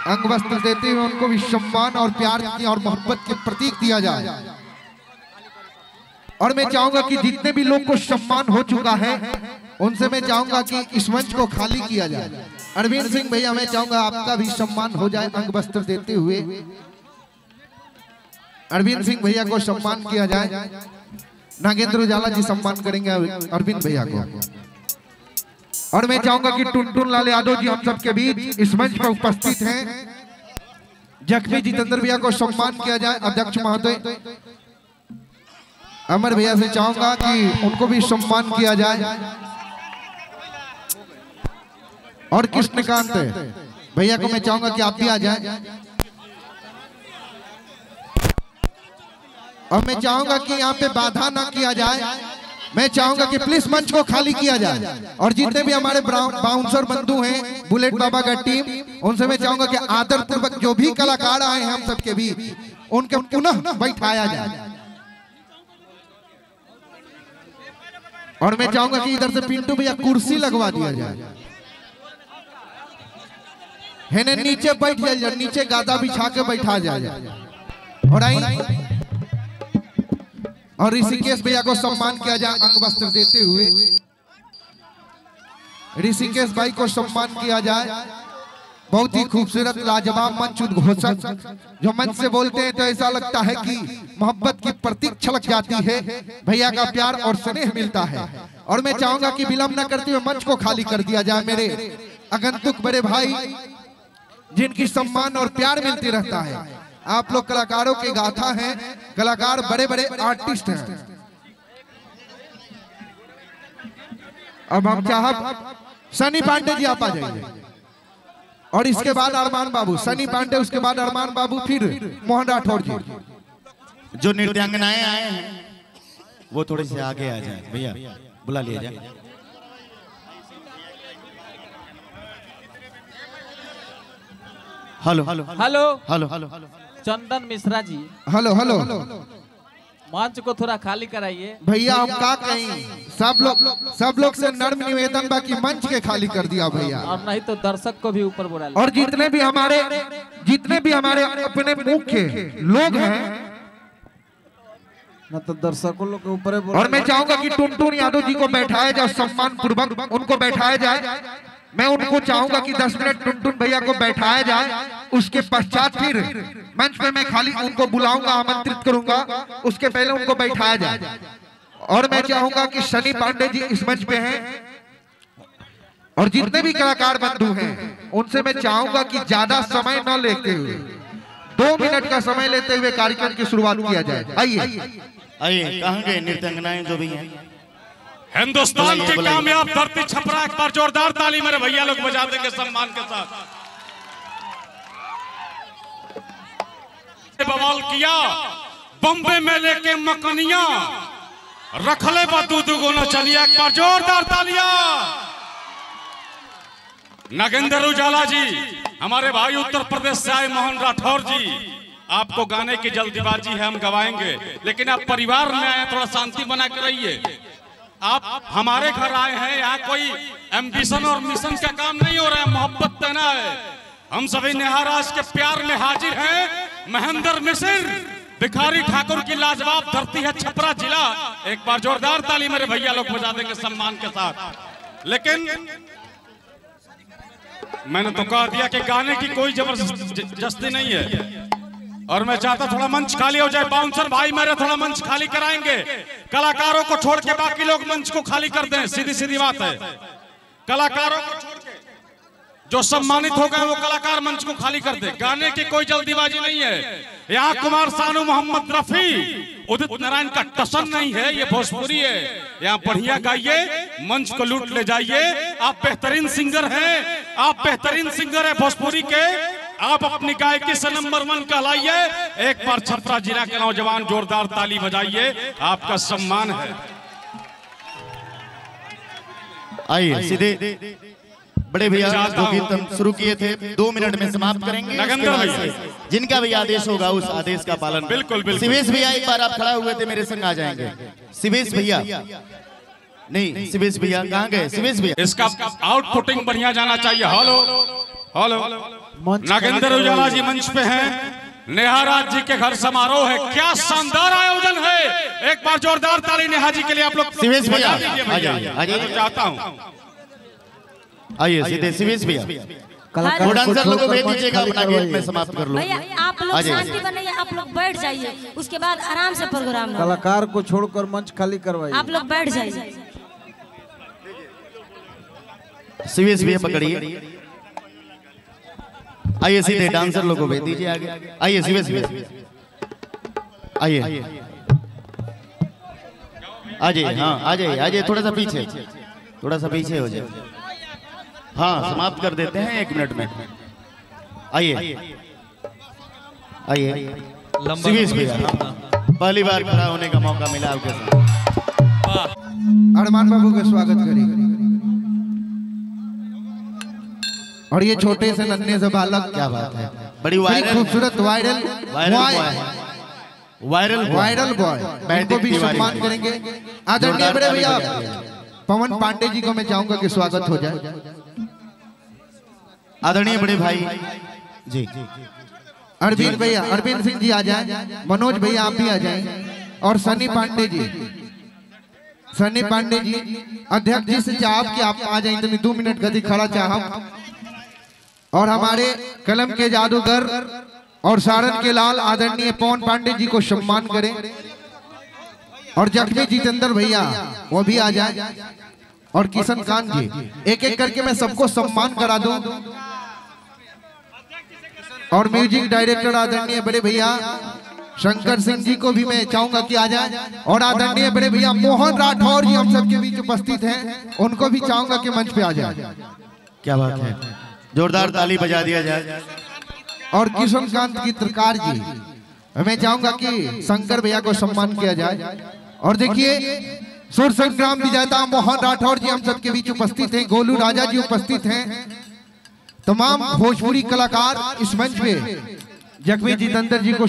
अंग वस्त्र देते हुए उनको भी सम्मान और प्यार और मोहब्बत के प्रतीक दिया जाए। और मैं चाहूंगा कि जितने भी लोग को सम्मान हो चुका है उनसे मैं चाहूंगा कि इस मंच को खाली किया जाए। अरविंद सिंह भैया मैं चाहूंगा आपका भी सम्मान हो जाए अंग वस्त्र देते हुए। अरविंद सिंह भैया को सम्मान किया जाए। नागेंद्र उजाला जी सम्मान करेंगे अरविंद भैया को। और मैं चाहूंगा कि टुनटुन लाल यादव जी हम सबके बीच इस मंच पर उपस्थित हैं। जख्मी जितेंद्र भैया को सम्मान किया जाए। अध्यक्ष महोदय अमर भैया से चाहूंगा कि उनको भी सम्मान किया जाए। और कृष्णकांत भैया को मैं चाहूंगा कि आप भी आ जाए। और मैं चाहूंगा कि यहाँ पे बाधा ना किया जाए। मैं चाहूंगा कि प्लीज मंच को खाली किया जाए। और जितने भी हमारे बाउंसर बंधु हैं बुलेट बाबा का टीम, उनसे मैं चाहूंगा कि आदर पूर्वक जो भी कलाकार आए हैं हम सबके बीच उनके पुनः बैठाया जाए। और मैं चाहूंगा कि इधर से पिंटू भैया कुर्सी लगवा दिया जाए। है ना, नीचे बैठ जाए, नीचे गादा बिछा के बैठा जाए। और आई और ऋषिकेश भैया को सम्मान किया जाए अंग वस्त्र देते हुए। ऋषिकेश भाई को सम्मान किया जाए। बहुत ही खूबसूरत लाजवाब मंच उद्घोषक जो मंच से बोलते हैं तो ऐसा लगता है कि मोहब्बत की प्रतीक छलक जाती है। भैया का प्यार और स्नेह मिलता है। और मैं चाहूंगा कि विलंब न करते हुए मंच को खाली कर दिया जाए। मेरे आगंतुक बड़े भाई जिनकी सम्मान और प्यार मिलती रहता है। आप लोग कलाकारों की गाथा हैं। कलाकार बड़े बड़े आर्टिस्ट हैं। अब हम चाहब सनी पांडे जी आप आ जाइए। और इसके बाद अरमान बाबू, सनी पांडे उसके बाद अरमान बाबू, फिर मोहन राठौर जी। जो नृत्यांगनाएं आए हैं वो थोड़े से आगे आ जाए। भैया बुला लिया जाए। Hello hello hello hello hello Chandan Mishra ji. Hello hello मंच को थोड़ा खाली कराइए। भैया हम का कहीं सब लोग से नर्म निवेदन बाकी मंच के खाली कर दिया भैया। और नहीं तो दर्शक को भी ऊपर बुला। और जितने भी हमारे अपने मुख्य लोग हैं ना तो दर्शकों लोग के ऊपर। और मैं चाहूंगा कि टुनटुन यादव जी को बैठाया जाए, सम्मान पूर्वक उनको बैठाया जाए। मैं उनको चाहूंगा कि 10 मिनट टुनटुन भैया को बैठाया जाए। उसके पश्चात फिर मंच पे मैं खाली उनको बुलाऊंगा, आमंत्रित करूंगा। उसके पहले उनको बैठाया जाए। और मैं चाहूंगा कि सनी पांडे जी इस मंच पे हैं। और जितने भी कलाकार बंधु हैं उनसे मैं चाहूंगा कि ज्यादा समय न लेते हुए 2 मिनट का समय लेते हुए कार्यक्रम की शुरुआत किया जाए। आइए आइए, कहाँ गए नृत्यांगनाएं जो भी हैं? हिंदुस्तान की कामयाब धरती छपरा, एक बार जोरदार ताली मेरे भैया लोग बजा देंगे सम्मान के साथ। बवाल किया बम्बे में लेके मकनिया रखले बदू दुगुना चलिए, एक बार जोरदार तालियां। नागेंद्र उजाला जी, हमारे भाई उत्तर प्रदेश से आए मोहन राठौर जी, आपको गाने की जल्दबाजी है, हम गवाएंगे, लेकिन आप परिवार में आए, थोड़ा शांति बना के रहिए। आप हमारे घर आए हैं, यहाँ कोई एम्बिशन और मिशन का काम नहीं हो रहा है, मोहब्बत देना है। हम सभी नेहाराज के प्यार में हाजिर हैं। महेंद्र मिश्र, भिखारी ठाकुर की लाजवाब धरती है छपरा जिला। एक बार जोरदार ताली मेरे भैया लोग बजा देंगे सम्मान के साथ। लेकिन मैंने तो कह दिया कि गाने की कोई जबरदस्ती नहीं है। और मैं चाहता थोड़ा मंच खाली हो जाए। बाउंसर भाई मेरे थोड़ा मंच खाली कराएंगे। कलाकारों को छोड़ के बाकी लोग मंच को खाली कर दें, सीधी सीधी बात है। कलाकारों को छोड़ के जो सम्मानित हो गए वो कलाकार मंच को खाली कर दे। गाने की कोई जल्दीबाजी नहीं है। यहाँ कुमार सानू, मोहम्मद रफी, उदित नारायण का टसन नहीं है, ये भोजपुरी है। यहाँ बढ़िया गाइए, मंच को लूट ले जाइए। आप बेहतरीन सिंगर हैं, आप बेहतरीन सिंगर है भोजपुरी के। आप अपनी गायकी से नंबर 1 कहलाइए। एक बार छपरा जिला के नौजवान जोरदार ताली बजाइए, आपका सम्मान है। आइए सीधे बड़े भैया जो गीत हम शुरू किए थे 2 मिनट में समाप्त करेंगे। जिनका भी आदेश होगा उस आदेश का पालन। बिल्कुल बिल्कुल। शिवेश भैया एक बार आप खड़ा हुए थे, मेरे संग आ जाएंगे। शिवेश भैया नहीं, शिवेश भैया कहाँ गए? शिवेश भैया, इसका आउटपुटिंग बढ़िया जाना चाहिए। हेलो हेलो नागेंद्र उजाला जी मंच पे हैं। नेहा राज जी के घर समारोह है। क्या शानदार आयोजन है। एक बार जोरदार ताली नेहा जी के लिए आप लोग शिवेश भैया चाहता हूँ। आइए सीधे शिवेश भैया डांसर लोग को भेज दीजिएगा, अपना गेट में समाप्त कर लो। भैया आप लोग शांति बनाइए, आप लोग बैठ जाइए, उसके बाद आराम से प्रोग्राम होगा। कलाकार को छोड़कर मंच खाली करवाइए। आप लोग बैठ जाइए। शिवेश भैया पकड़िए। आइए सीधे डांसर लोग को भेज दीजिए आगे। आइए शिवेश भैया आइए आ जाइए। हाँ आ जाइए, आ जाइए, थोड़ा सा पीछे हो जाए। हाँ समाप्त कर देते हैं 1 मिनट में। आइए शिवेश भैया पहली बार खड़ा होने का मौका मिला आपके साथ। अरमान बाबू का स्वागत करिए। और ये छोटे से नन्हे से बालक, क्या बात है, बड़ी खूबसूरत वायरल बॉय, इनको भी सम्मान करेंगे। आदरणीय बड़े भैया पवन पांडे जी को मैं चाहूंगा कि स्वागत हो जाए। आदरणीय बड़े भाई जी अरविंद भैया, अरविंद सिंह जी आ जाए। मनोज भैया आप भी आ जाए। और सनी पांडे जी अध्यक्ष जी से चाहब कि आप आ जाए। तो 2 मिनट गति खड़ा चाहब। और हमारे कलम के जादूगर और सारण के लाल आदरणीय पवन पांडे जी को सम्मान करें। और जख्मी जितेंद्र भैया वो भी आ जाए। और किशन कांत जी, एक एक करके मैं सबको सम्मान करा दूं। और म्यूजिक डायरेक्टर आदरणीय बड़े भैया शंकर सिंह जी को भी मैं चाहूंगा कि आ जाए। और आदरणीय बड़े भैया मोहन राठौर जी हम सबके बीच उपस्थित हैं, उनको भी चाहूंगा कि मंच पे आ जाए। क्या बात है, जोरदार ताली बजा दिया जाए। और किशन कांत की त्रिकार जी मैं चाहूंगा कि शंकर भैया को सम्मान किया जाए। और देखिए सुर संग्राम विजेता मोहन राठौर जी हम सबके बीच उपस्थित हैं। गोलू राजा जी उपस्थित हैं। तमाम भोजपुरी कलाकार इस मंच पे जख्मी जितेंद्र जी को